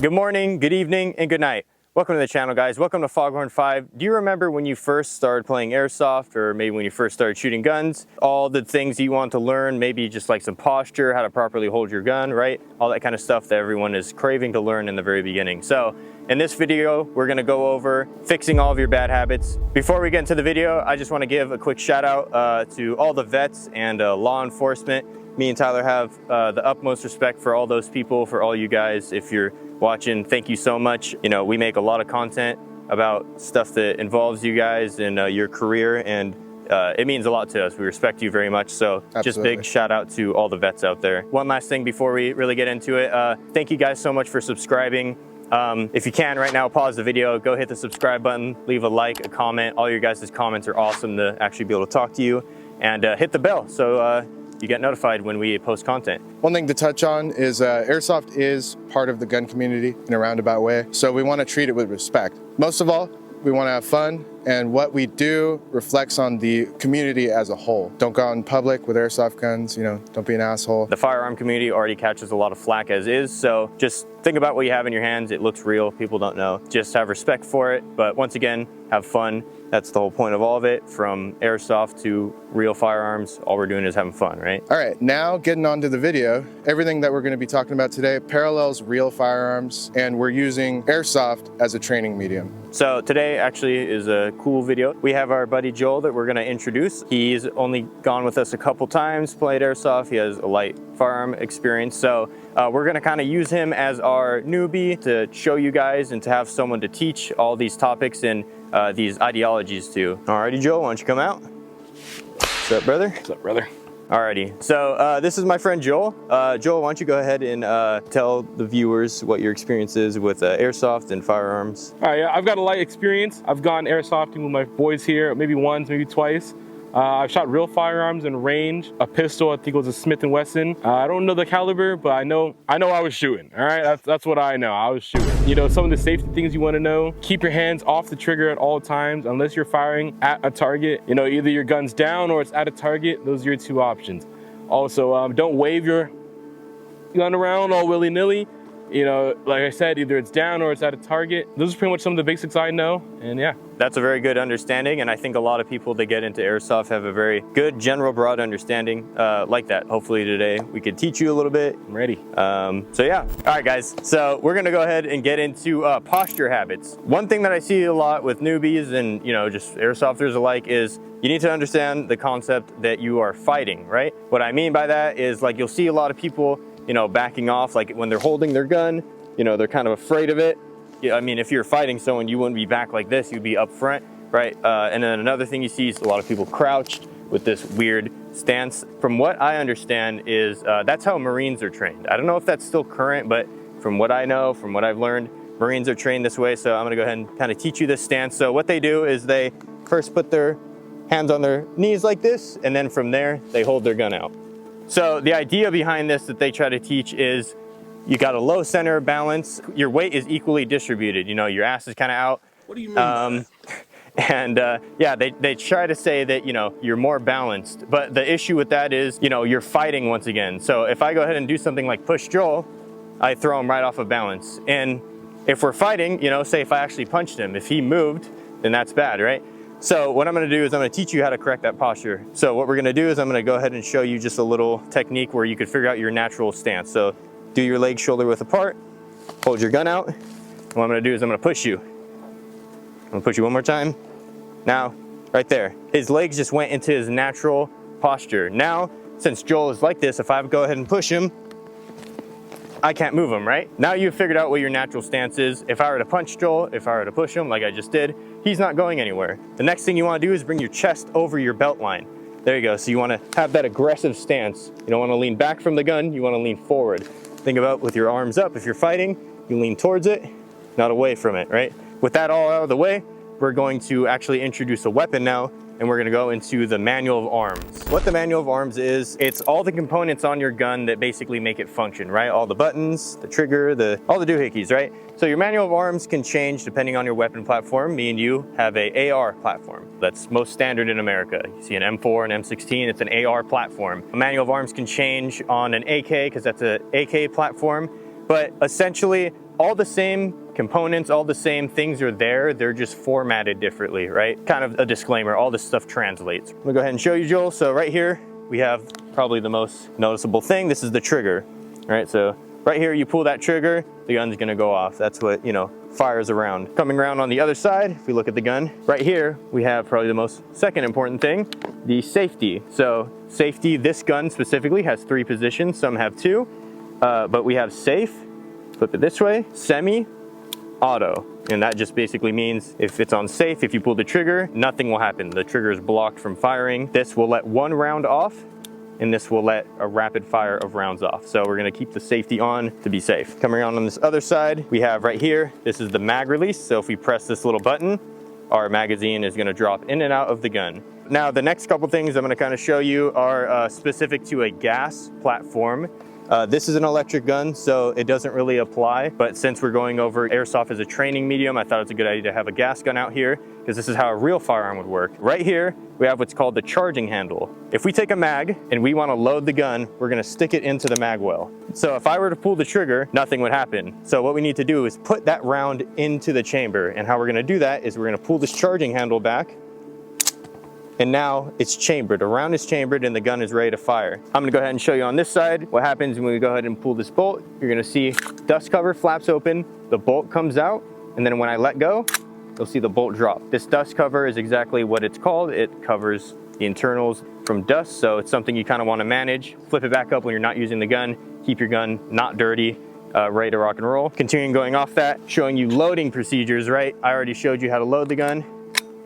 Good morning, good evening, and good night. Welcome to the channel, guys. Welcome to Foghorn 5. Do you remember when you first started playing Airsoft, or maybe when you first started shooting guns? All the things you want to learn, maybe just like some posture, how to properly hold your gun, right? All that kind of stuff that everyone is craving to learn in the very beginning. So in this video, we're gonna go over fixing all of your bad habits. Before we get into the video, I just wanna give a quick shout out to all the vets and law enforcement. Me and Tyler have the utmost respect for all those people, for all you guys. If you're watching, thank you so much. You know, we make a lot of content about stuff that involves you guys and your career, and it means a lot to us. We respect you very much. So Absolutely. Just big shout out to all the vets out there. One last thing before we really get into it. Thank you guys so much for subscribing. If you can right now, pause the video, go hit the subscribe button, leave a like, a comment. All your guys' comments are awesome to actually be able to talk to you, and hit the bell so you get notified when we post content. One thing to touch on is Airsoft is part of the gun community in a roundabout way, so we want to treat it with respect. Most of all, we want to have fun, and what we do reflects on the community as a whole. Don't go out in public with airsoft guns, you know, don't be an asshole. The firearm community already catches a lot of flack as is, so just think about what you have in your hands. It looks real, people don't know. Just have respect for it, but once again, have fun. That's the whole point of all of it, from airsoft to real firearms. All we're doing is having fun, right? All right, now getting on to the video. Everything that we're going to be talking about today parallels real firearms, and we're using airsoft as a training medium. So today actually is a cool video. We have our buddy Joel that we're going to introduce. He's only gone with us a couple times, played airsoft. He has a light firearm experience. So we're going to kind of use him as our newbie to show you guys and to have someone to teach all these topics and these ideologies to. Alrighty, Joel, why don't you come out? What's up, brother? What's up, brother? Alrighty, so this is my friend Joel. Joel, why don't you go ahead and tell the viewers what your experience is with airsoft and firearms. All right, yeah, I've got a light experience. I've gone airsofting with my boys here, maybe once, maybe twice. I've shot real firearms in range. A pistol, I think it was a Smith & Wesson. I don't know the caliber, but I know I was shooting, all right? That's what I know, I was shooting. You know, some of the safety things you wanna know: keep your hands off the trigger at all times unless you're firing at a target. You know, either your gun's down or it's at a target. Those are your two options. Also, don't wave your gun around all willy-nilly. You know, like I said, either it's down or it's at a target. Those are pretty much some of the basics I know, and yeah. That's a very good understanding, and I think a lot of people that get into airsoft have a very good, general, broad understanding like that. Hopefully today we could teach you a little bit. I'm ready. So yeah, all right guys, so we're gonna go ahead and get into posture habits. One thing that I see a lot with newbies and, you know, just airsofters alike is you need to understand the concept that you are fighting, right? What I mean by that is, like, you'll see a lot of people, you know, backing off, like when they're holding their gun, you know, they're kind of afraid of it. I mean, if you're fighting someone, you wouldn't be back like this, you'd be up front, right? And then another thing you see is a lot of people crouched with this weird stance. From what I understand is that's how Marines are trained. I don't know if that's still current, but from what I know, from what I've learned, Marines are trained this way. So I'm gonna go ahead and kind of teach you this stance. So what they do is they first put their hands on their knees like this, and then from there, they hold their gun out. So the idea behind this that they try to teach is you got a low center of balance. Your weight is equally distributed. You know, your ass is kind of out. What do you mean? And yeah, they try to say that, you know, you're more balanced. But the issue with that is, you know, you're fighting once again. So if I go ahead and do something like push Joel, I throw him right off of balance. And if we're fighting, you know, say if I actually punched him, if he moved, then that's bad, right? So what I'm gonna do is I'm gonna teach you how to correct that posture. So what we're gonna do is I'm gonna go ahead and show you just a little technique where you could figure out your natural stance. So do your legs shoulder width apart, hold your gun out. And what I'm gonna do is I'm gonna push you. I'm gonna push you one more time. Now, right there. His legs just went into his natural posture. Now, since Joel is like this, if I go ahead and push him, I can't move him, right? Now you've figured out what your natural stance is. If I were to punch Joel, if I were to push him like I just did, he's not going anywhere. The next thing you wanna do is bring your chest over your belt line. There you go, so you wanna have that aggressive stance. You don't wanna lean back from the gun, you wanna lean forward. Think about with your arms up, if you're fighting, you lean towards it, not away from it, right? With that all out of the way, we're going to actually introduce a weapon now, and we're gonna go into the manual of arms. What the manual of arms is, it's all the components on your gun that basically make it function, right? All the buttons, the trigger, all the doohickeys, right? So your manual of arms can change depending on your weapon platform. Me and you have a AR platform. That's most standard in America. You see an M4 and M16, it's an AR platform. A manual of arms can change on an AK, because that's an AK platform. But essentially, all the same components, all the same things are there, they're just formatted differently, right? Kind of a disclaimer, all this stuff translates. I'm gonna go ahead and show you, Joel. So right here, we have probably the most noticeable thing. This is the trigger, all right? So right here, you pull that trigger, the gun's gonna go off. That's what, you know, fires around. Coming around on the other side, if we look at the gun, right here, we have probably the most second important thing, the safety. So safety, this gun specifically has 3 positions, some have 2, but we have safe, flip it this way, semi, auto. And that just basically means if it's on safe, if you pull the trigger, nothing will happen. The trigger is blocked from firing. This will let 1 round off, and this will let a rapid fire of rounds off. So we're gonna keep the safety on to be safe. Coming around on this other side, we have right here, this is the mag release. So if we press this little button, our magazine is gonna drop in and out of the gun. Now, the next couple things I'm gonna kind of show you are specific to a gas platform. This is an electric gun, so it doesn't really apply, but since we're going over airsoft as a training medium, I thought it's a good idea to have a gas gun out here, because this is how a real firearm would work. Right here, we have what's called the charging handle. If we take a mag and we want to load the gun, we're going to stick it into the mag well. So if I were to pull the trigger, nothing would happen. So what we need to do is put that round into the chamber, and how we're going to do that is we're going to pull this charging handle back, and now it's chambered. A round is chambered and the gun is ready to fire. I'm gonna go ahead and show you on this side what happens when we go ahead and pull this bolt. You're gonna see dust cover flaps open, the bolt comes out, and then when I let go, you'll see the bolt drop. This dust cover is exactly what it's called. It covers the internals from dust, so it's something you kind of want to manage. Flip it back up when you're not using the gun. Keep your gun not dirty, ready to rock and roll. Continuing going off that, showing you loading procedures, right? I already showed you how to load the gun.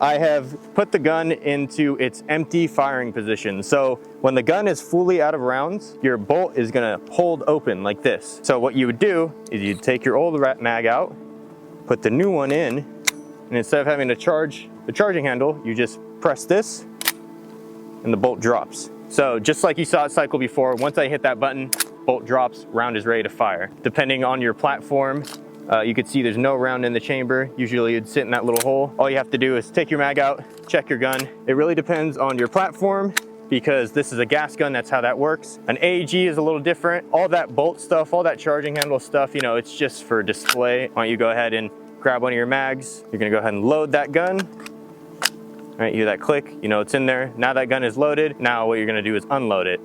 I have put the gun into its empty firing position. So when the gun is fully out of rounds, your bolt is gonna hold open like this. So what you would do is you'd take your old mag out, put the new one in, and instead of having to charge the charging handle, you just press this and the bolt drops. So just like you saw it cycle before, once I hit that button, bolt drops, round is ready to fire. Depending on your platform, you can see there's no round in the chamber. Usually it'd sit in that little hole. All you have to do is take your mag out, check your gun. It really depends on your platform, because this is a gas gun, that's how that works. An AEG is a little different. All that bolt stuff, all that charging handle stuff, you know, it's just for display. Why don't you go ahead and grab one of your mags. You're gonna go ahead and load that gun. All right, you hear that click, you know it's in there. Now that gun is loaded. Now what you're gonna do is unload it.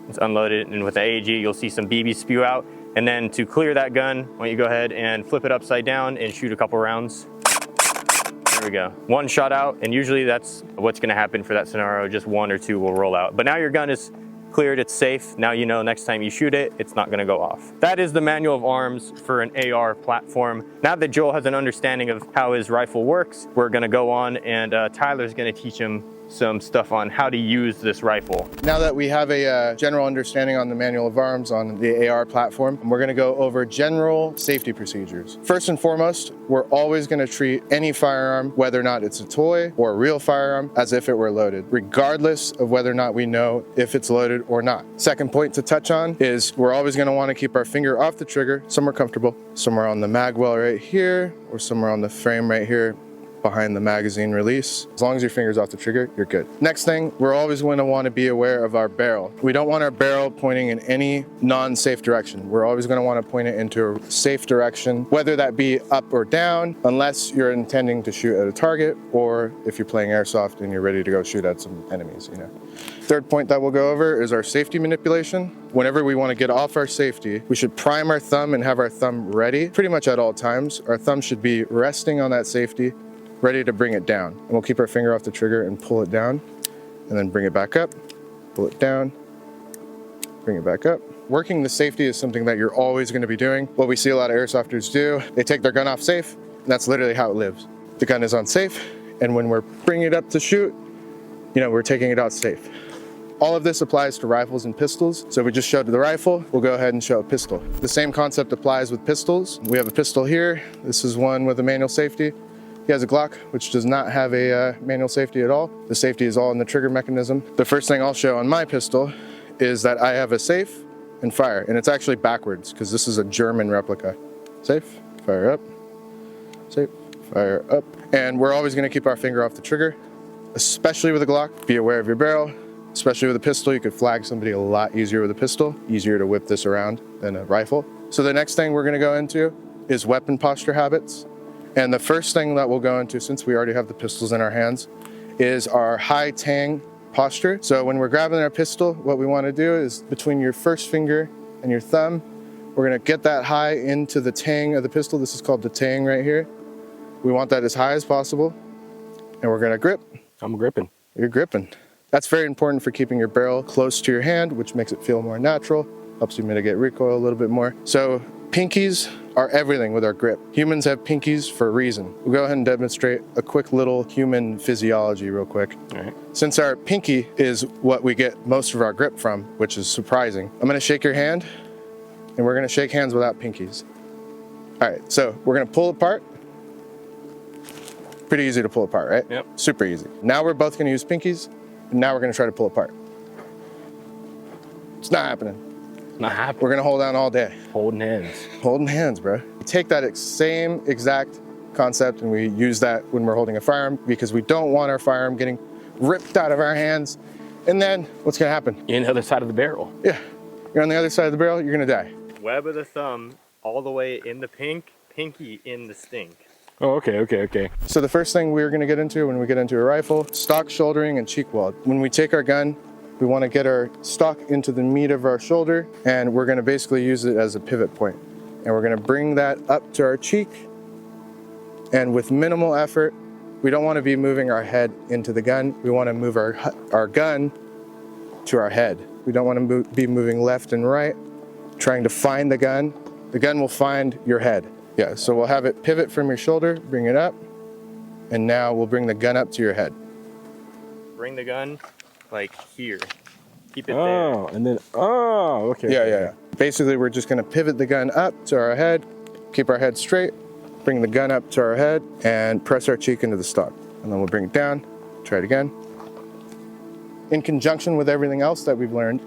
It's unloaded, and with the AEG, you'll see some BBs spew out. And then to clear that gun, why don't you go ahead and flip it upside down and shoot a couple rounds. There we go. 1 shot out, and usually that's what's gonna happen for that scenario. Just 1 or 2 will roll out. But now your gun is cleared, it's safe. Now you know next time you shoot it, it's not gonna go off. That is the manual of arms for an AR platform. Now that Joel has an understanding of how his rifle works, we're gonna go on and Tyler's gonna teach him some stuff on how to use this rifle. Now that we have a general understanding on the manual of arms on the AR platform, we're gonna go over general safety procedures. First and foremost, we're always gonna treat any firearm, whether or not it's a toy or a real firearm, as if it were loaded, regardless of whether or not we know if it's loaded or not. Second point to touch on is we're always gonna wanna keep our finger off the trigger, somewhere comfortable, somewhere on the mag well right here, or somewhere on the frame right here, behind the magazine release. As long as your finger's off the trigger, you're good. Next thing, we're always going to want to be aware of our barrel. We don't want our barrel pointing in any non-safe direction. We're always going to want to point it into a safe direction, whether that be up or down, unless you're intending to shoot at a target, or if you're playing airsoft and you're ready to go shoot at some enemies, you know. Third point that we'll go over is our safety manipulation. Whenever we want to get off our safety, we should prime our thumb and have our thumb ready pretty much at all times. Our thumb should be resting on that safety, ready to bring it down. And we'll keep our finger off the trigger and pull it down, and then bring it back up, pull it down, bring it back up. Working the safety is something that you're always going to be doing. What we see a lot of airsofters do, they take their gun off safe, and that's literally how it lives. The gun is on safe, and when we're bringing it up to shoot, you know, we're taking it out safe. All of this applies to rifles and pistols. So we just showed the rifle, we'll go ahead and show a pistol. The same concept applies with pistols. We have a pistol here. This is one with a manual safety. He has a Glock, which does not have a manual safety at all. The safety is all in the trigger mechanism. The first thing I'll show on my pistol is that I have a safe and fire, and it's actually backwards because this is a German replica. Safe, fire up, safe, fire up. And we're always gonna keep our finger off the trigger, especially with a Glock. Be aware of your barrel, especially with a pistol. You could flag somebody a lot easier with a pistol, easier to whip this around than a rifle. So the next thing we're gonna go into is weapon posture habits. And the first thing that we'll go into, since we already have the pistols in our hands, is our high tang posture. So when we're grabbing our pistol, what we want to do is between your first finger and your thumb, we're going to get that high into the tang of the pistol. This is called the tang right here. We want that as high as possible. And we're going to grip. I'm gripping. You're gripping. That's very important for keeping your barrel close to your hand, which makes it feel more natural, helps you mitigate recoil a little bit more. So pinkies are everything with our grip. Humans have pinkies for a reason. We'll go ahead and demonstrate a quick little human physiology real quick. All right. Since our pinky is what we get most of our grip from, which is surprising, I'm gonna shake your hand and we're gonna shake hands without pinkies. All right, so we're gonna pull apart. Pretty easy to pull apart, right? Yep. Super easy. Now we're both gonna use pinkies, and now we're gonna try to pull apart. It's not happening. Not happening. We're gonna hold on all day. Holding hands. Holding hands, bro. We take that same exact concept and we use that when we're holding a firearm, because we don't want our firearm getting ripped out of our hands. And then what's gonna happen? You're on the other side of the barrel. Yeah, you're on the other side of the barrel, you're gonna die. Web of the thumb all the way in the pink, pinky in the stink. Oh, okay. So the first thing we're gonna get into when we get into a rifle, stock shouldering and cheek weld. When we take our gun, we wanna get our stock into the meat of our shoulder, and we're gonna basically use it as a pivot point. And we're gonna bring that up to our cheek, and with minimal effort, we don't wanna be moving our head into the gun. We wanna move our gun to our head. We don't wanna be moving left and right, trying to find the gun. The gun will find your head. Yeah, so we'll have it pivot from your shoulder, bring it up, and now we'll bring the gun up to your head. Bring the gun like here. Keep it there. Oh, and then, okay. Yeah. Basically, we're just gonna pivot the gun up to our head, keep our head straight, bring the gun up to our head, and press our cheek into the stock. And then we'll bring it down, try it again. In conjunction with everything else that we've learned,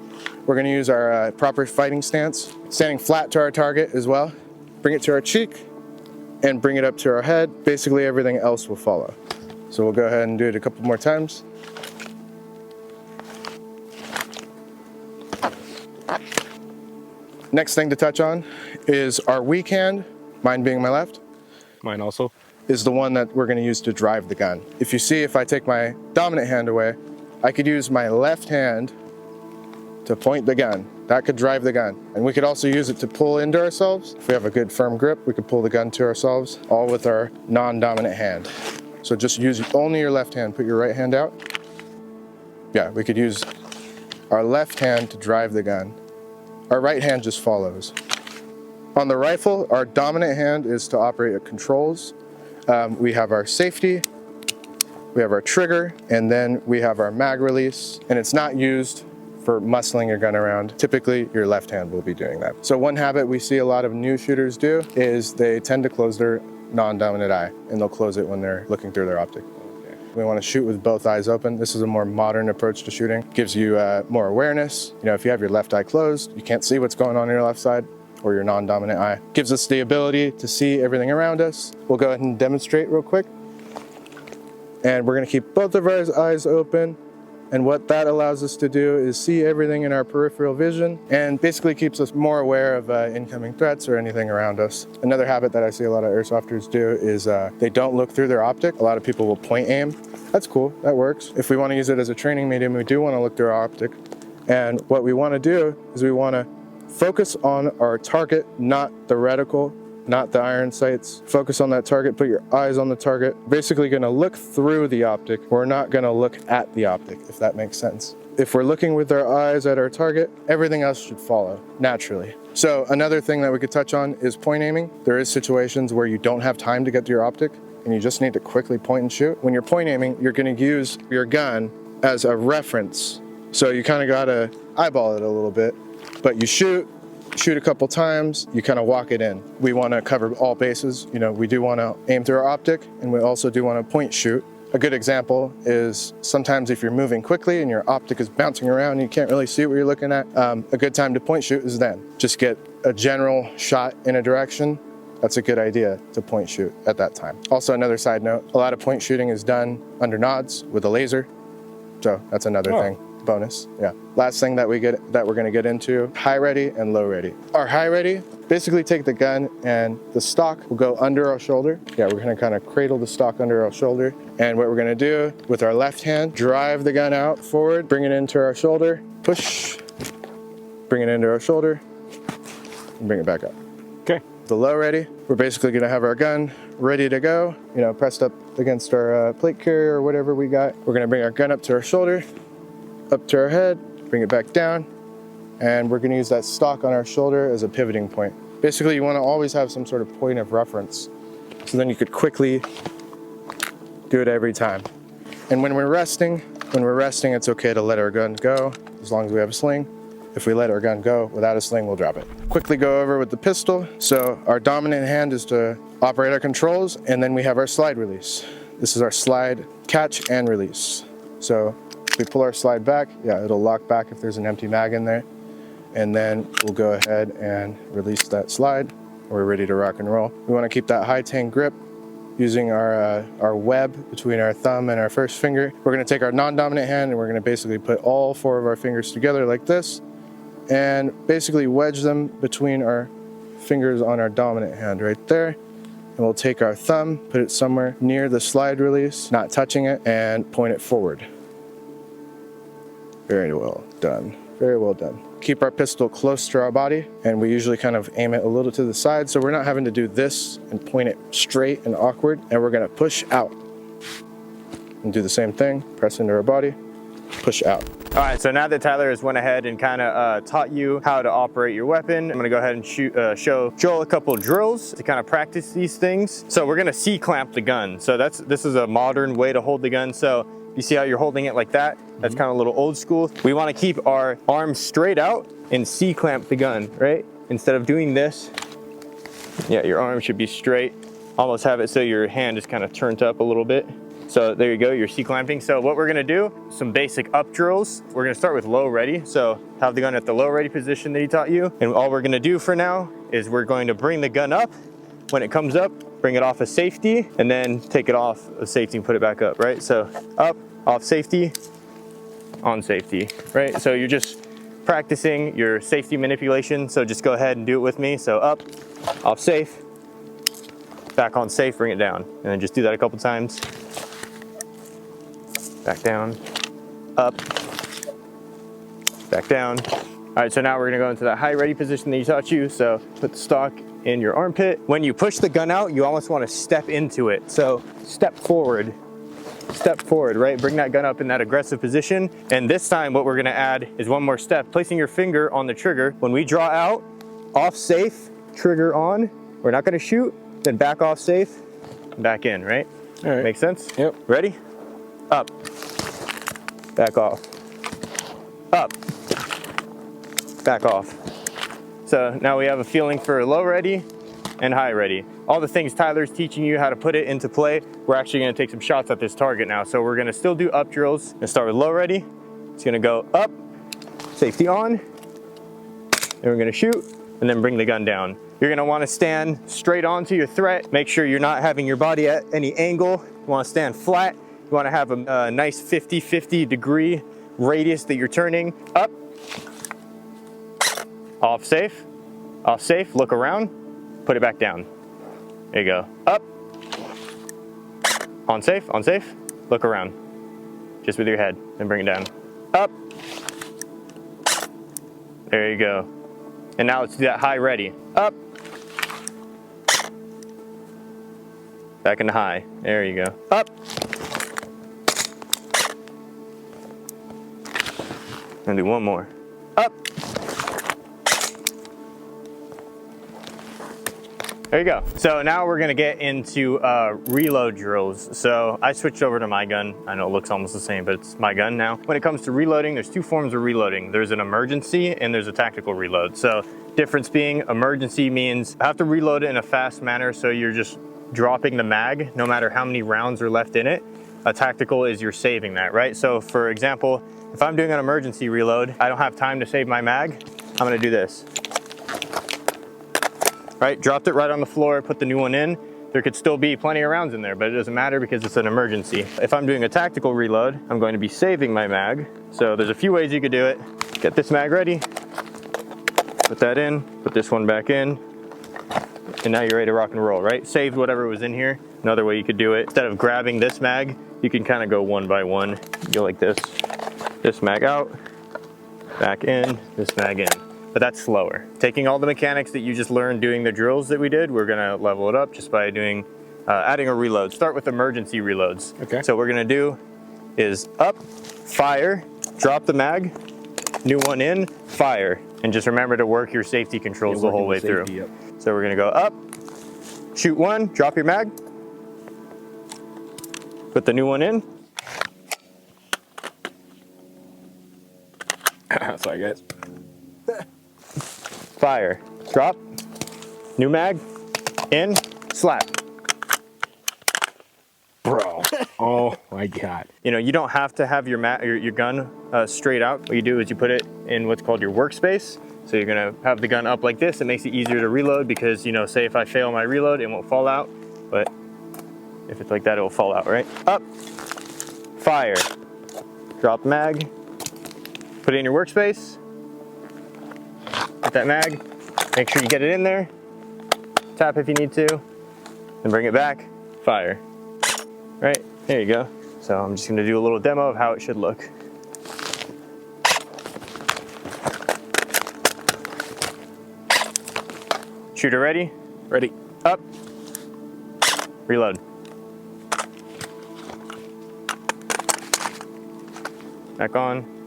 we're gonna use our proper fighting stance, standing flat to our target as well. Bring it to our cheek and bring it up to our head. Basically, everything else will follow. So we'll go ahead and do it a couple more times. Next thing to touch on is our weak hand, mine being my left, Mine also. is the one that we're gonna use to drive the gun. If you see, if I take my dominant hand away, I could use my left hand to point the gun. That could drive the gun. And we could also use it to pull into ourselves. If we have a good firm grip, we could pull the gun to ourselves, all with our non-dominant hand. So just use only your left hand, put your right hand out. Yeah, we could use our left hand to drive the gun. Our right hand just follows. On the rifle, our dominant hand is to operate at controls. We have our safety, we have our trigger, and then we have our mag release, and it's not used for muscling your gun around. Typically, your left hand will be doing that. So one habit we see a lot of new shooters do is they tend to close their non-dominant eye, and they'll close it when they're looking through their optic. Okay. We want to shoot with both eyes open. This is a more modern approach to shooting. Gives you more awareness. You know, if you have your left eye closed, you can't see what's going on in your left side or your non-dominant eye. Gives us the ability to see everything around us. We'll go ahead and demonstrate real quick. And we're gonna keep both of our eyes open. And what that allows us to do is see everything in our peripheral vision and basically keeps us more aware of incoming threats or anything around us. Another habit that I see a lot of airsofters do is they don't look through their optic. A lot of people will point aim. That's cool, that works. If we wanna use it as a training medium, we do wanna look through our optic. And what we wanna do is we wanna focus on our target, not the reticle, not the iron sights. Focus on that target, put your eyes on the target. Basically gonna look through the optic. We're not gonna look at the optic, if that makes sense. If we're looking with our eyes at our target, everything else should follow naturally. So another thing that we could touch on is point aiming. There is situations where you don't have time to get to your optic and you just need to quickly point and shoot. When you're point aiming, you're gonna use your gun as a reference. So you kinda gotta eyeball it a little bit, but you shoot a couple times, you kind of walk it in. We want to cover all bases. You know, we do want to aim through our optic, and we also do want to point shoot. A good example is sometimes if you're moving quickly and your optic is bouncing around and you can't really see what you're looking at, a good time to point shoot is then. Just get a general shot in a direction. That's a good idea to point shoot at that time. Also, another side note, a lot of point shooting is done under nods with a laser. So that's another thing. bonus. Yeah. Last thing that we're gonna get into, high ready and low ready. Our high ready, basically take the gun and the stock will go under our shoulder. Yeah, we're gonna kind of cradle the stock under our shoulder. And what we're gonna do with our left hand, drive the gun out forward, bring it into our shoulder, push, bring it into our shoulder, and bring it back up. Okay. The low ready, we're basically gonna have our gun ready to go, you know, pressed up against our plate carrier or whatever we got. We're gonna bring our gun up to our shoulder, up to our head, bring it back down, and we're gonna use that stock on our shoulder as a pivoting point. Basically, you wanna always have some sort of point of reference, so then you could quickly do it every time. And when we're resting, it's okay to let our gun go, as long as we have a sling. If we let our gun go without a sling, we'll drop it. Quickly go over with the pistol. So our dominant hand is to operate our controls, and then we have our slide release. This is our slide catch and release. So if we pull our slide back, yeah, it'll lock back if there's an empty mag in there. And then we'll go ahead and release that slide. We're ready to rock and roll. We wanna keep that high tang grip using our web between our thumb and our first finger. We're gonna take our non-dominant hand and we're gonna basically put all 4 of our fingers together like this, and basically wedge them between our fingers on our dominant hand right there. And we'll take our thumb, put it somewhere near the slide release, not touching it, and point it forward. Very well done, very well done. Keep our pistol close to our body, and we usually kind of aim it a little to the side, so we're not having to do this and point it straight and awkward, and we're gonna push out. And do the same thing, press into our body, push out. All right, so now that Tyler has went ahead and kind of taught you how to operate your weapon, I'm gonna go ahead and show Joel a couple drills to kind of practice these things. So we're gonna C-clamp the gun. So this is a modern way to hold the gun. So you see how you're holding it like that? That's kind of a little old school. We wanna keep our arms straight out and C-clamp the gun, right? Instead of doing this, yeah, your arm should be straight. Almost have it so your hand is kind of turned up a little bit. So there you go, you're C-clamping. So what we're gonna do, some basic up drills. We're gonna start with low ready. So have the gun at the low ready position that he taught you. And all we're gonna do for now is we're going to bring the gun up. When it comes up, bring it off of safety, and then take it off of safety and put it back up, right? So up, off safety, on safety, right? So you're just practicing your safety manipulation. So just go ahead and do it with me. So up, off safe, back on safe, bring it down. And then just do that a couple times. Back down, up, back down. All right, so now we're gonna go into that high ready position that he taught you. So put the stock in your armpit. When you push the gun out, you almost wanna step into it. So step forward, right? Bring that gun up in that aggressive position. And this time what we're gonna add is one more step, placing your finger on the trigger. When we draw out, off safe, trigger on. We're not gonna shoot, then back off safe, back in, right? All right. Make sense? Yep. Ready? Up, back off, up, back off. So now we have a feeling for low ready and high ready. All the things Tyler's teaching you how to put it into play, we're actually gonna take some shots at this target now. So we're gonna still do up drills and start with low ready. It's gonna go up, safety on, and we're gonna shoot, and then bring the gun down. You're gonna wanna stand straight onto your threat. Make sure you're not having your body at any angle. You wanna stand flat. You wanna have a nice 50-50 degree radius that you're turning. Up, off safe, look around, put it back down. There you go. Up, on safe, look around. Just with your head, and bring it down. Up, there you go. And now let's do that high ready. Up, back into high, there you go. Up, and do one more. Up. There you go. So now we're gonna get into reload drills. So I switched over to my gun. I know it looks almost the same, but it's my gun now. When it comes to reloading, there's 2 forms of reloading. There's an emergency and there's a tactical reload. So difference being, emergency means I have to reload it in a fast manner, so you're just dropping the mag no matter how many rounds are left in it. A tactical is you're saving that, right? So for example, if I'm doing an emergency reload, I don't have time to save my mag, I'm gonna do this. Right, dropped it right on the floor, put the new one in. there could still be plenty of rounds in there, but it doesn't matter because it's an emergency. If I'm doing a tactical reload, I'm going to be saving my mag. So there's a few ways you could do it. Get this mag ready, put that in, put this one back in, and now you're ready to rock and roll, right? Saved whatever was in here. Another way you could do it, instead of grabbing this mag, you can kind of go one by one. Go like this. This mag out, back in, this mag in. But that's slower. Taking all the mechanics that you just learned doing the drills that we did, we're gonna level it up just by doing, adding a reload. Start with emergency reloads. Okay. So what we're gonna do is up, fire, drop the mag, new one in, fire. And just remember to work your safety controls the whole way through. Yep. So we're gonna go up, shoot one, drop your mag, put the new one in. Sorry guys. Fire, drop, new mag, in, slap. Bro, oh my God. You know, you don't have to have your gun straight out. What you do is you put it in what's called your workspace. So you're gonna have the gun up like this. It makes it easier to reload because, you know, say if I fail my reload, it won't fall out. But if it's like that, it will fall out, right? Up, fire, drop mag, put it in your workspace. Get that mag, make sure you get it in there. Tap if you need to, then bring it back, fire. Right, there you go. So I'm just gonna do a little demo of how it should look. Shooter ready? Ready. Up, reload. Back on.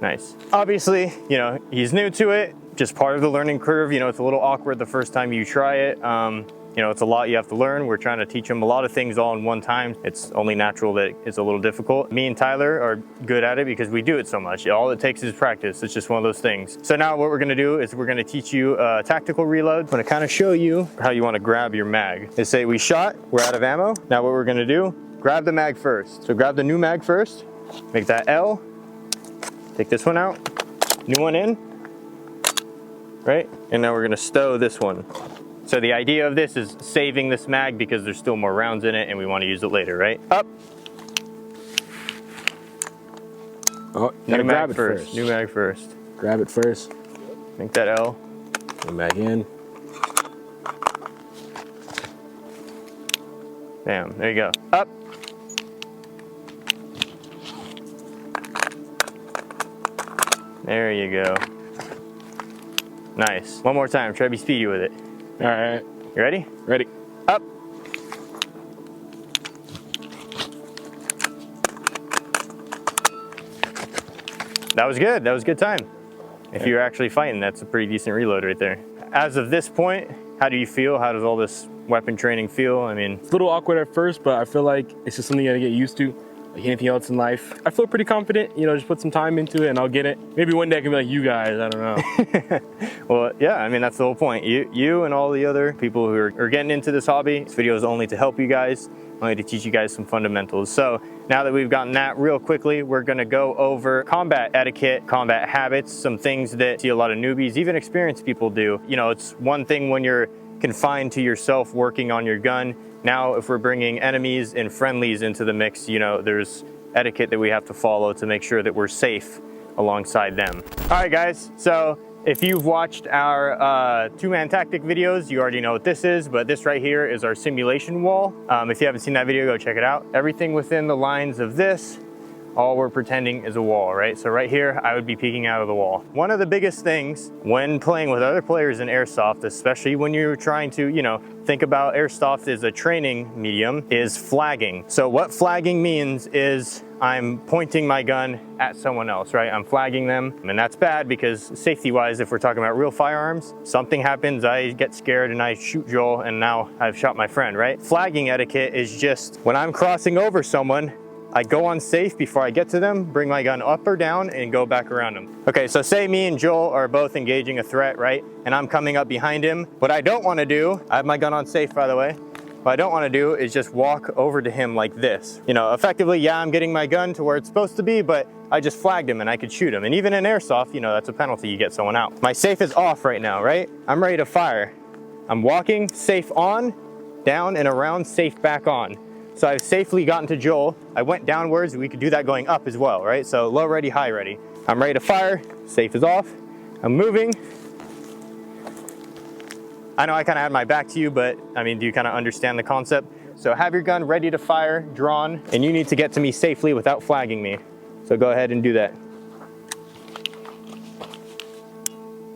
Nice. Obviously, you know, he's new to it, just part of the learning curve. You know, it's a little awkward the first time you try it. You know, it's a lot you have to learn. We're trying to teach him a lot of things all in one time. It's only natural that it's a little difficult. Me and Tyler are good at it because we do it so much. All it takes is practice. It's just one of those things. So now what we're gonna do is we're gonna teach you a tactical reload. I'm gonna kind of show you how you wanna grab your mag. Let's say we shot, we're out of ammo. Now what we're gonna do, grab the mag first. So grab the new mag first, make that L, take this one out, new one in, right? And now we're gonna stow this one. So the idea of this is saving this mag because there's still more rounds in it and we want to use it later, right? Up. Oh, you gotta grab it first. New mag first. Grab it first. Make that L. New mag in. Bam, there you go. Up. There you go. Nice. One more time, try to be speedy with it. All right. You ready? Ready. Up. That was good. That was a good time. If you're actually fighting, that's a pretty decent reload right there. As of this point, how do you feel? How does all this weapon training feel? I mean, It's a little awkward at first, but I feel like it's just something you gotta get used to. Like anything else in life. I feel pretty confident, you know, just put some time into it and I'll get it. Maybe one day I can be like you guys, I don't know. well, yeah, I mean, that's the whole point. You and all the other people who are getting into this hobby, this video is only to help you guys, only to teach you guys some fundamentals. So now that we've gotten that real quickly, we're gonna go over combat etiquette, combat habits, some things that see a lot of newbies, even experienced people do. You know, it's one thing when you're confined to yourself working on your gun. Now, if we're bringing enemies and friendlies into the mix, you know, there's etiquette that we have to follow to make sure that we're safe alongside them. All right, guys, so if you've watched our two-man tactic videos, you already know what this is, but this right here is our simulation wall. If you haven't seen that video, go check it out. Everything within the lines of this, all we're pretending is a wall, right? So right here, I would be peeking out of the wall. One of the biggest things when playing with other players in Airsoft, especially when you're trying to, you know, think about Airsoft as a training medium, is flagging. So what flagging means is I'm pointing my gun at someone else, right? I'm flagging them, and that's bad because safety-wise, if we're talking about real firearms, something happens, I get scared and I shoot Joel, and now I've shot my friend, right? Flagging etiquette is just when I'm crossing over someone, I go on safe before I get to them, bring my gun up or down, and go back around them. Okay, so say me and Joel are both engaging a threat, right? And I'm coming up behind him. What I don't want to do, I have my gun on safe, by the way. What I don't want to do is just walk over to him like this. You know, effectively, yeah, I'm getting my gun to where it's supposed to be, but I just flagged him and I could shoot him. And even in Airsoft, you know, that's a penalty, you get someone out. My safe is off right now, right? I'm ready to fire. I'm walking, safe on, down and around, safe back on. So I've safely gotten to Joel. I went downwards, we could do that going up as well, right? So low ready, high ready. I'm ready to fire, safe is off. I'm moving. I know I kind of had my back to you, but I mean, do you kind of understand the concept? So have your gun ready to fire, drawn, and you need to get to me safely without flagging me. So go ahead and do that.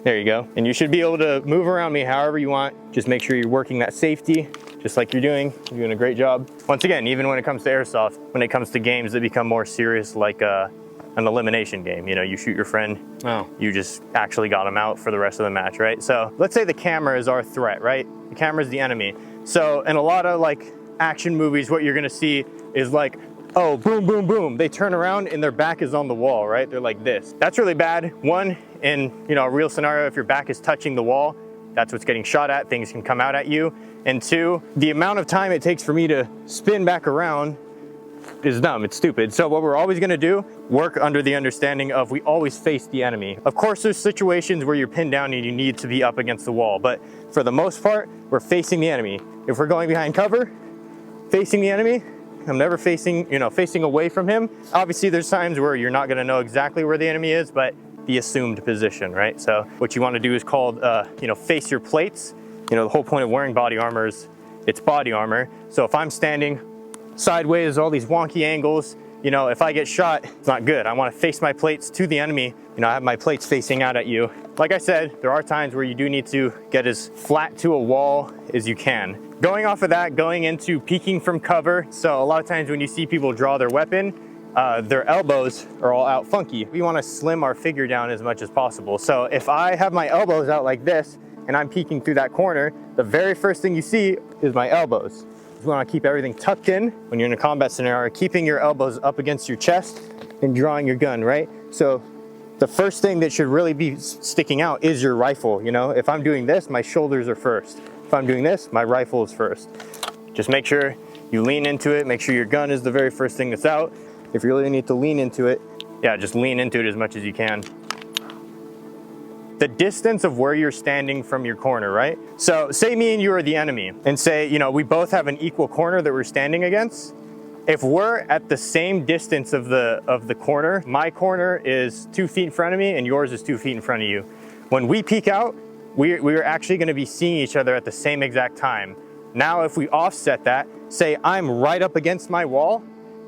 There you go. And you should be able to move around me however you want. Just make sure you're working that safety, just like you're doing. You're doing a great job. Once again, even when it comes to airsoft, when it comes to games that become more serious, like an elimination game, you know, you shoot your friend, you just actually got him out for the rest of the match, right? So let's say the camera is our threat, right? The camera is the enemy. So in a lot of like action movies, what you're gonna see is like, oh, boom, boom, boom. They turn around and their back is on the wall, right? They're like this. That's really bad. One, in a real scenario, if your back is touching the wall, that's what's getting shot at, things can come out at you. And two, the amount of time it takes for me to spin back around is dumb, it's stupid. So what we're always gonna do, work under the understanding of we always face the enemy. Of course, there's situations where you're pinned down and you need to be up against the wall, but for the most part, we're facing the enemy. If we're going behind cover, facing the enemy, I'm never facing, facing away from him. Obviously, there's times where you're not gonna know exactly where the enemy is, but the assumed position, right? So what you wanna do is called, face your plates. The whole point of wearing body armor is it's body armor. So if I'm standing sideways, all these wonky angles, if I get shot, it's not good. I wanna face my plates to the enemy. I have my plates facing out at you. Like I said, there are times where you do need to get as flat to a wall as you can. Going off of that, going into peeking from cover. So a lot of times when you see people draw their weapon, their elbows are all out funky. We want to slim our figure down as much as possible. So if I have my elbows out like this and I'm peeking through that corner, the very first thing you see is my elbows. You want to keep everything tucked in when you're in a combat scenario, keeping your elbows up against your chest and drawing your gun, right? So the first thing that should really be sticking out is your rifle. If I'm doing this, my shoulders are first. If I'm doing this, my rifle is first. Just make sure you lean into it, make sure your gun is the very first thing that's out. If you really need to lean into it, just lean into it as much as you can. The distance of where you're standing from your corner, right? So say me and you are the enemy, and say, we both have an equal corner that we're standing against. If we're at the same distance of the corner, my corner is 2 feet in front of me and yours is 2 feet in front of you. When we peek out, we're actually gonna be seeing each other at the same exact time. Now, if we offset that, say I'm right up against my wall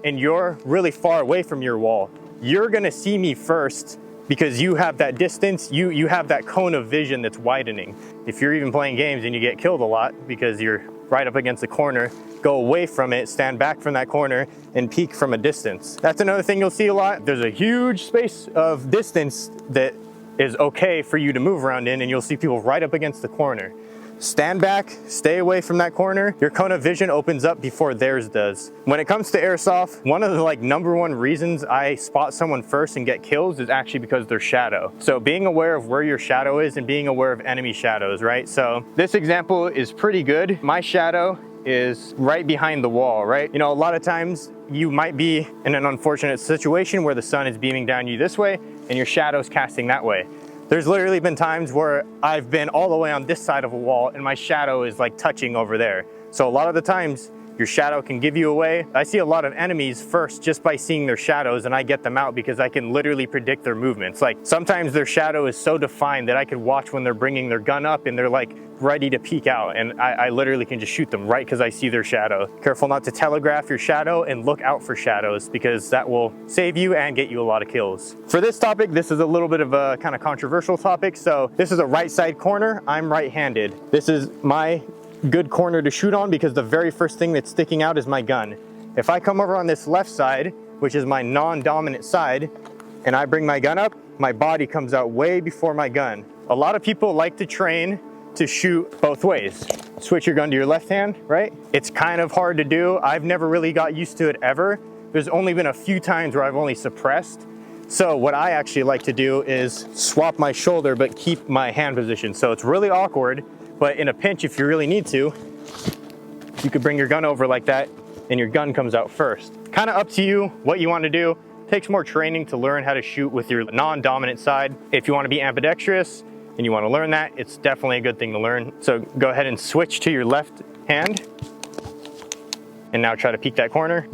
and you're really far away from your wall, you're gonna see me first because you have that distance, you have that cone of vision that's widening. If you're even playing games and you get killed a lot because you're right up against the corner, go away from it, stand back from that corner and peek from a distance. That's another thing you'll see a lot. There's a huge space of distance that is okay for you to move around in, and you'll see people right up against the corner. Stand back, stay away from that corner. Your cone of vision opens up before theirs does. When it comes to airsoft, one of the number one reasons I spot someone first and get kills is actually because their shadow. So being aware of where your shadow is and being aware of enemy shadows, right? So this example is pretty good. My shadow is right behind the wall, right? A lot of times you might be in an unfortunate situation where the sun is beaming down you this way and your shadow's casting that way. There's literally been times where I've been all the way on this side of a wall and my shadow is touching over there. So a lot of the times your shadow can give you away. I see a lot of enemies first just by seeing their shadows, and I get them out because I can literally predict their movements. Sometimes their shadow is so defined that I could watch when they're bringing their gun up and they're ready to peek out, and I literally can just shoot them right because I see their shadow. Careful not to telegraph your shadow and look out for shadows because that will save you and get you a lot of kills. For this topic, this is a little bit of a kind of controversial topic. So this is a right side corner. I'm right-handed. This is my good corner to shoot on because the very first thing that's sticking out is my gun. If I come over on this left side, which is my non-dominant side, and I bring my gun up, my body comes out way before my gun. A lot of people like to train to shoot both ways. Switch your gun to your left hand, right? It's kind of hard to do. I've never really got used to it ever. There's only been a few times where I've only suppressed. So what I actually like to do is swap my shoulder but keep my hand position. So it's really awkward, but in a pinch, if you really need to, you could bring your gun over like that and your gun comes out first. Kind of up to you what you want to do. Takes more training to learn how to shoot with your non-dominant side. If you want to be ambidextrous, and you want to learn that, it's definitely a good thing to learn. So go ahead and switch to your left hand, and now try to peek that corner.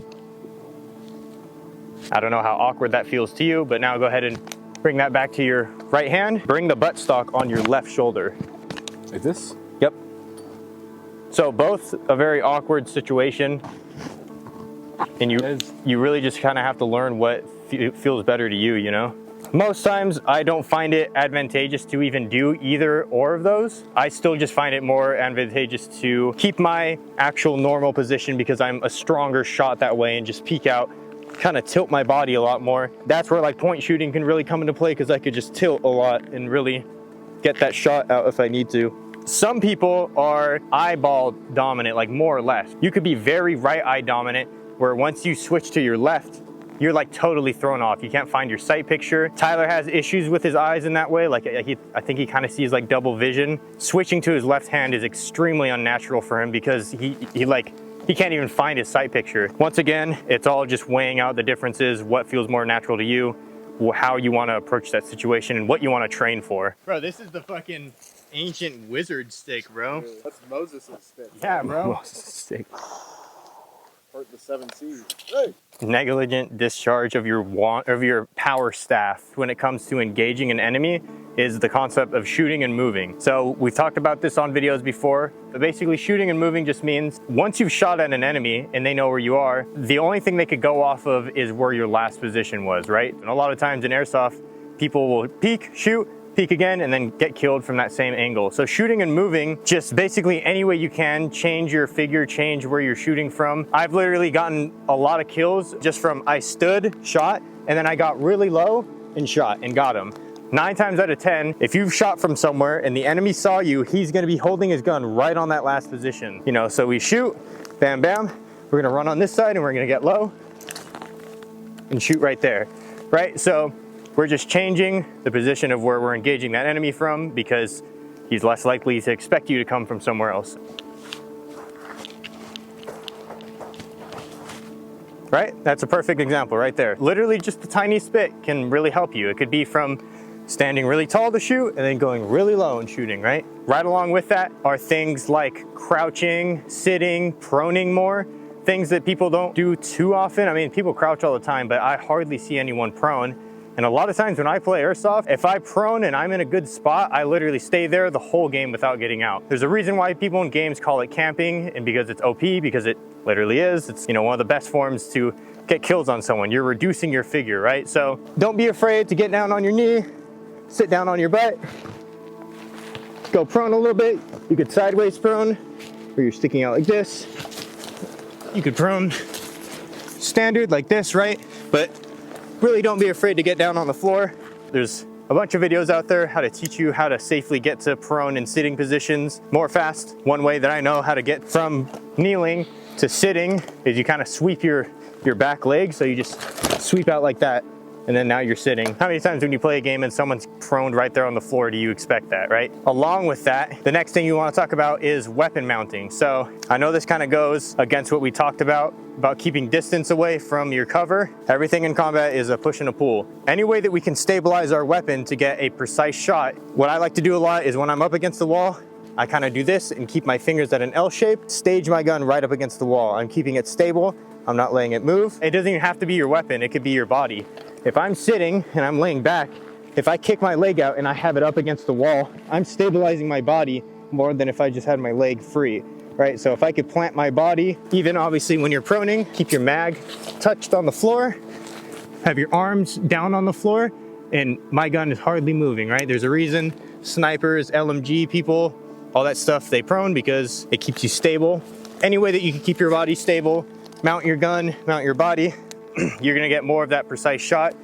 I don't know how awkward that feels to you, but now go ahead and bring that back to your right hand. Bring the buttstock on your left shoulder. Like this? Yep. So both a very awkward situation, and you really just kind of have to learn what feels better to you, you know? Most times I don't find it advantageous to even do either or of those. I still just find it more advantageous to keep my actual normal position because I'm a stronger shot that way and just peek out, kind of tilt my body a lot more. That's where like point shooting can really come into play because I could just tilt a lot and really get that shot out if I need to. Some people are eyeball dominant, like more or less. You could be very right eye dominant where once you switch to your left, you're like totally thrown off. You can't find your sight picture. Tyler has issues with his eyes in that way. Like I think he kind of sees like double vision. Switching to his left hand is extremely unnatural for him because he can't even find his sight picture. Once again, it's all just weighing out the differences, what feels more natural to you, how you want to approach that situation, and what you want to train for. Bro, this is the fucking ancient wizard stick, bro. That's Moses' stick. Yeah, bro. Moses' stick. Part the 7 C's. Hey! Negligent discharge of your power staff when it comes to engaging an enemy is the concept of shooting and moving. So we've talked about this on videos before, but basically shooting and moving just means once you've shot at an enemy and they know where you are, the only thing they could go off of is where your last position was, right? And a lot of times in Airsoft, people will peek, shoot, peek again, and then get killed from that same angle. So shooting and moving, just basically any way you can, change your figure, change where you're shooting from. I've literally gotten a lot of kills just from I stood, shot, and then I got really low and shot and got him. 9 times out of 10, if you've shot from somewhere and the enemy saw you, he's gonna be holding his gun right on that last position. You know, so we shoot, bam, bam. We're gonna run on this side and we're gonna get low and shoot right there, right? So we're just changing the position of where we're engaging that enemy from because he's less likely to expect you to come from somewhere else. Right? That's a perfect example right there. Literally just a tiny spit can really help you. It could be from standing really tall to shoot and then going really low and shooting, right? Right along with that are things like crouching, sitting, proning more, things that people don't do too often. I mean, people crouch all the time, but I hardly see anyone prone. And a lot of times when I play Airsoft, if I prone and I'm in a good spot, I literally stay there the whole game without getting out. There's a reason why people in games call it camping, and because it's OP, because it literally is. It's, you know, one of the best forms to get kills on someone. You're reducing your figure, right? So don't be afraid to get down on your knee, sit down on your butt, go prone a little bit. You could sideways prone, where you're sticking out like this. You could prone standard like this, right? But really don't be afraid to get down on the floor. There's a bunch of videos out there how to teach you how to safely get to prone and sitting positions more fast. One way that I know how to get from kneeling to sitting is you kind of sweep your back leg. So you just sweep out like that, and then now you're sitting. How many times when you play a game and someone's prone right there on the floor do you expect that, right? Along with that, the next thing you want to talk about is weapon mounting. So I know this kind of goes against what we talked about keeping distance away from your cover. Everything in combat is a push and a pull. Any way that we can stabilize our weapon to get a precise shot, what I like to do a lot is when I'm up against the wall, I kind of do this and keep my fingers at an L shape, stage my gun right up against the wall. I'm keeping it stable. I'm not letting it move. It doesn't even have to be your weapon. It could be your body. If I'm sitting and I'm laying back, if I kick my leg out and I have it up against the wall, I'm stabilizing my body more than if I just had my leg free, right? So if I could plant my body, even obviously when you're proning, keep your mag touched on the floor, have your arms down on the floor, and my gun is hardly moving, right? There's a reason snipers, LMG people, all that stuff, they prone because it keeps you stable. Any way that you can keep your body stable, mount your gun, mount your body, you're gonna get more of that precise shot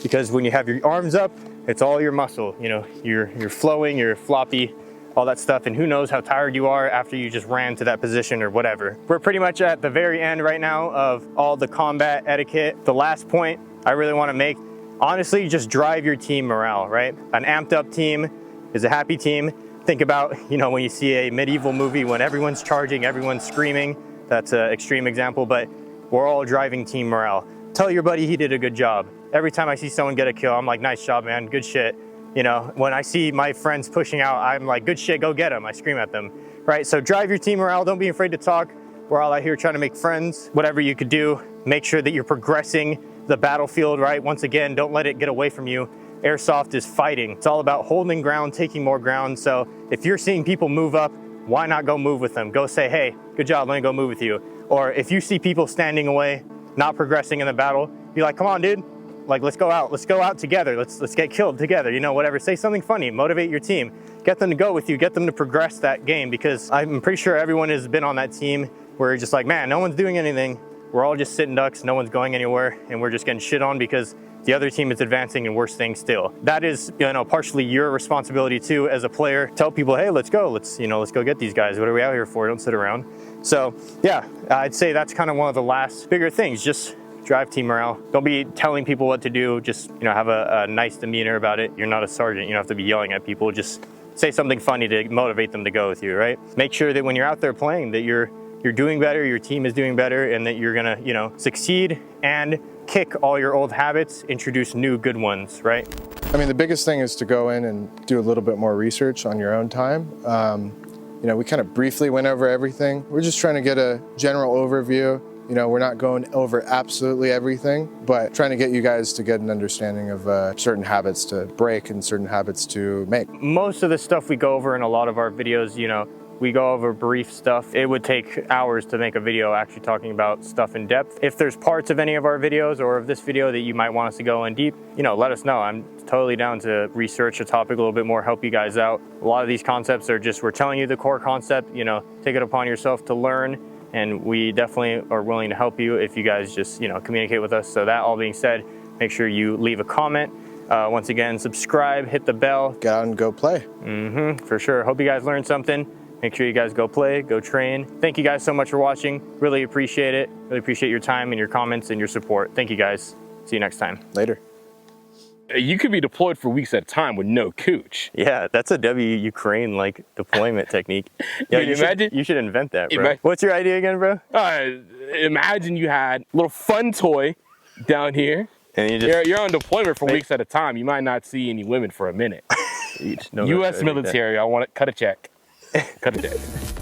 because when you have your arms up, it's all your muscle, you know, you're flowing, you're floppy, all that stuff, and who knows how tired you are after you just ran to that position or whatever. We're pretty much at the very end right now of all the combat etiquette. The last point I really wanna make, honestly, just drive your team morale, right? An amped up team is a happy team. Think about, you know, when you see a medieval movie when everyone's charging, everyone's screaming, that's an extreme example, but we're all driving team morale. Tell your buddy he did a good job. Every time I see someone get a kill, I'm like, nice job, man, good shit. You know, when I see my friends pushing out, I'm like, good shit, go get them. I scream at them, right? So drive your team morale. Don't be afraid to talk. We're all out here trying to make friends. Whatever you could do, make sure that you're progressing the battlefield, right? Once again, don't let it get away from you. Airsoft is fighting. It's all about holding ground, taking more ground. So if you're seeing people move up, why not go move with them? Go say, hey, good job, let me go move with you. Or if you see people standing away, not progressing in the battle, be like, come on, dude. Like, let's go out together. Let's get killed together, you know, whatever. Say something funny, motivate your team. Get them to go with you, get them to progress that game, because I'm pretty sure everyone has been on that team where you're just like, man, no one's doing anything. We're all just sitting ducks, no one's going anywhere, and we're just getting shit on because the other team is advancing and we're staying still. That is, you know, partially your responsibility too as a player. Tell people, hey, let's go get these guys. What are we out here for? Don't sit around. So yeah, I'd say that's kind of one of the last bigger things. Just drive team morale. Don't be telling people what to do. Just, you know, have a nice demeanor about it. You're not a sergeant. You don't have to be yelling at people. Just say something funny to motivate them to go with you, right? Make sure that when you're out there playing that you're doing better, your team is doing better, and that you're gonna, you know, succeed and kick all your old habits, introduce new good ones, right? I mean, the biggest thing is to go in and do a little bit more research on your own time. You know, we kind of briefly went over everything. We're just trying to get a general overview. You know, we're not going over absolutely everything, but trying to get you guys to get an understanding of certain habits to break and certain habits to make. Most of the stuff we go over in a lot of our videos, you know, we go over brief stuff. It would take hours to make a video actually talking about stuff in depth. If there's parts of any of our videos or of this video that you might want us to go in deep, you know, let us know. I'm totally down to research a topic a little bit more, help you guys out. A lot of these concepts are just, we're telling you the core concept, you know, take it upon yourself to learn. And we definitely are willing to help you if you guys just, you know, communicate with us. So that all being said, make sure you leave a comment. Once again, subscribe, hit the bell. Get out and go play. For sure. Hope you guys learned something. Make sure you guys go play, go train. Thank you guys so much for watching. Really appreciate it. Really appreciate your time and your comments and your support. Thank you guys. See you next time. Later. You could be deployed for weeks at a time with no cooch. Yeah, that's a Ukraine like deployment technique. Yeah, you should invent that, bro. What's your idea again, bro? Imagine you had a little fun toy down here. And you're on deployment for weeks at a time. You might not see any women for a minute. U.S. military, I want to cut a check. Cut a check.